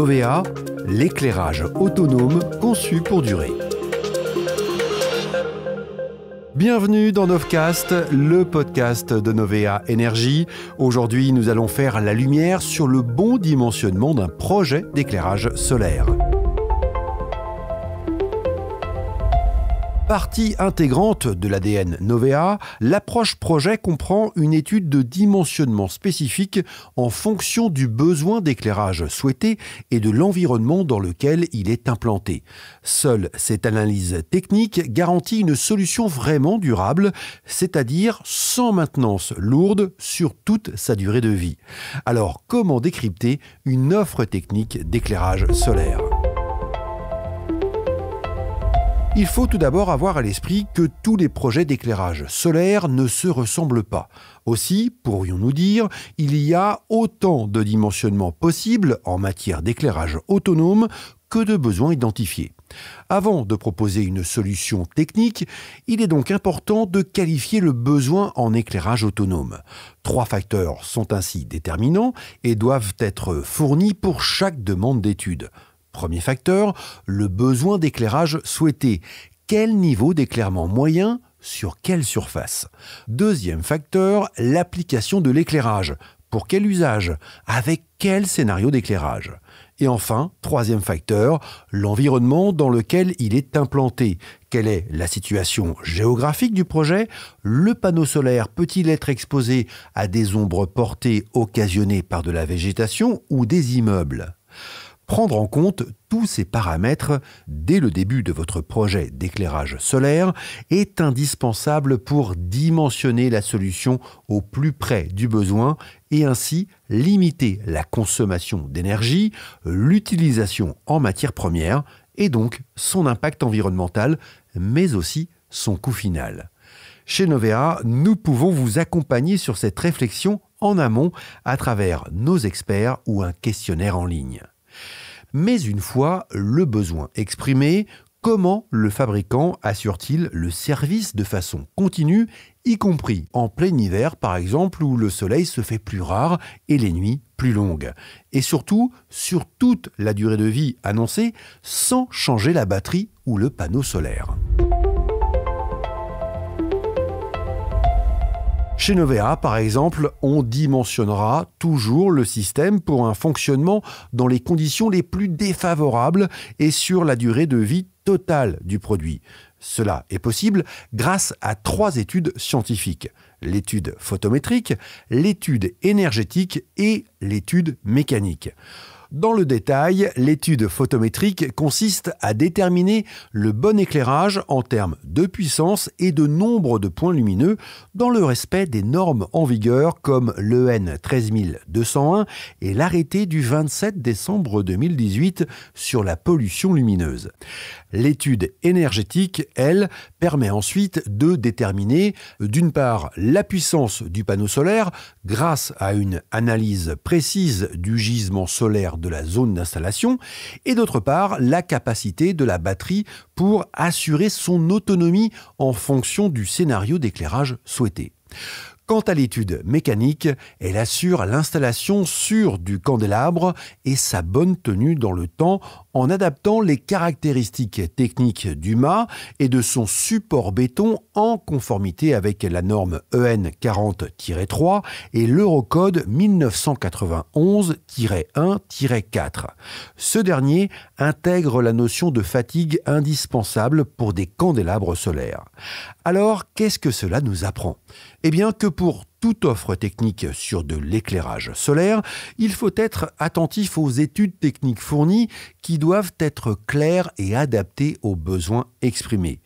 Novea, l'éclairage autonome conçu pour durer. Bienvenue dans Novecast, le podcast de Novea Énergie. Aujourd'hui, nous allons faire la lumière sur le bon dimensionnement d'un projet d'éclairage solaire. Partie intégrante de l'ADN Novea, l'approche projet comprend une étude de dimensionnement spécifique en fonction du besoin d'éclairage souhaité et de l'environnement dans lequel il est implanté. Seule cette analyse technique garantit une solution vraiment durable, c'est-à-dire sans maintenance lourde sur toute sa durée de vie. Alors, comment décrypter une offre technique d'éclairage solaire ? Il faut tout d'abord avoir à l'esprit que tous les projets d'éclairage solaire ne se ressemblent pas. Aussi, pourrions-nous dire, il y a autant de dimensionnements possibles en matière d'éclairage autonome que de besoins identifiés. Avant de proposer une solution technique, il est donc important de qualifier le besoin en éclairage autonome. 3 facteurs sont ainsi déterminants et doivent être fournis pour chaque demande d'étude. Premier facteur, le besoin d'éclairage souhaité. Quel niveau d'éclairement moyen sur quelle surface ? Deuxième facteur, l'application de l'éclairage. Pour quel usage ? Avec quel scénario d'éclairage ? Et enfin, troisième facteur, l'environnement dans lequel il est implanté. Quelle est la situation géographique du projet ? Le panneau solaire peut-il être exposé à des ombres portées occasionnées par de la végétation ou des immeubles ? Prendre en compte tous ces paramètres dès le début de votre projet d'éclairage solaire est indispensable pour dimensionner la solution au plus près du besoin et ainsi limiter la consommation d'énergie, l'utilisation en matières premières et donc son impact environnemental, mais aussi son coût final. Chez Novea, nous pouvons vous accompagner sur cette réflexion en amont à travers nos experts ou un questionnaire en ligne. Mais une fois le besoin exprimé, comment le fabricant assure-t-il le service de façon continue, y compris en plein hiver par exemple où le soleil se fait plus rare et les nuits plus longues ? Et surtout, sur toute la durée de vie annoncée, sans changer la batterie ou le panneau solaire. Chez Novea, par exemple, on dimensionnera toujours le système pour un fonctionnement dans les conditions les plus défavorables et sur la durée de vie totale du produit. Cela est possible grâce à 3 études scientifiques. L'étude photométrique, l'étude énergétique et l'étude mécanique. Dans le détail, l'étude photométrique consiste à déterminer le bon éclairage en termes de puissance et de nombre de points lumineux dans le respect des normes en vigueur comme l'EN 13201 et l'arrêté du 27 décembre 2018 sur la pollution lumineuse. L'étude énergétique, elle, permet ensuite de déterminer d'une part la puissance du panneau solaire grâce à une analyse précise du gisement solaire de la zone d'installation et d'autre part la capacité de la batterie pour assurer son autonomie en fonction du scénario d'éclairage souhaité. Quant à l'étude mécanique, elle assure l'installation sûre du candélabre et sa bonne tenue dans le temps en adaptant les caractéristiques techniques du mât et de son support béton en conformité avec la norme EN 40-3 et l'Eurocode 1991-1-4. Ce dernier intègre la notion de fatigue indispensable pour des candélabres solaires. Alors, qu'est-ce que cela nous apprend ? Eh bien que pour toute offre technique sur de l'éclairage solaire, il faut être attentif aux études techniques fournies qui doivent être claires et adaptées aux besoins exprimés.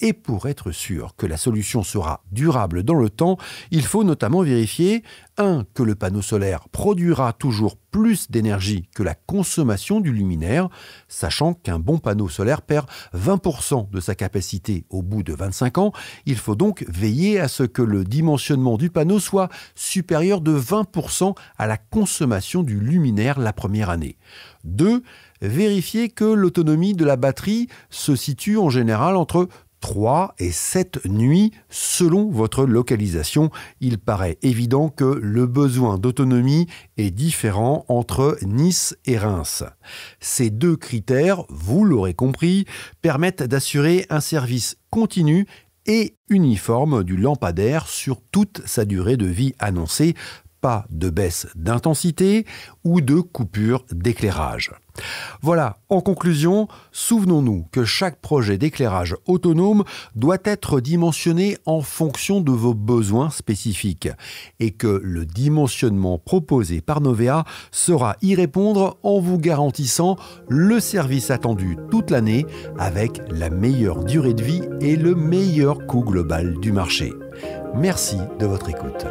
Et pour être sûr que la solution sera durable dans le temps, il faut notamment vérifier 1. Que le panneau solaire produira toujours plus d'énergie que la consommation du luminaire, sachant qu'un bon panneau solaire perd 20% de sa capacité au bout de 25 ans. Il faut donc veiller à ce que le dimensionnement du panneau soit supérieur de 20% à la consommation du luminaire la première année. 2. Vérifier que l'autonomie de la batterie se situe en général entre 3 et 7 nuits selon votre localisation. Il paraît évident que le besoin d'autonomie est différent entre Nice et Reims. Ces deux critères, vous l'aurez compris, permettent d'assurer un service continu et uniforme du lampadaire sur toute sa durée de vie annoncée. Pas de baisse d'intensité ou de coupure d'éclairage. Voilà, en conclusion, souvenons-nous que chaque projet d'éclairage autonome doit être dimensionné en fonction de vos besoins spécifiques et que le dimensionnement proposé par Novea saura y répondre en vous garantissant le service attendu toute l'année avec la meilleure durée de vie et le meilleur coût global du marché. Merci de votre écoute.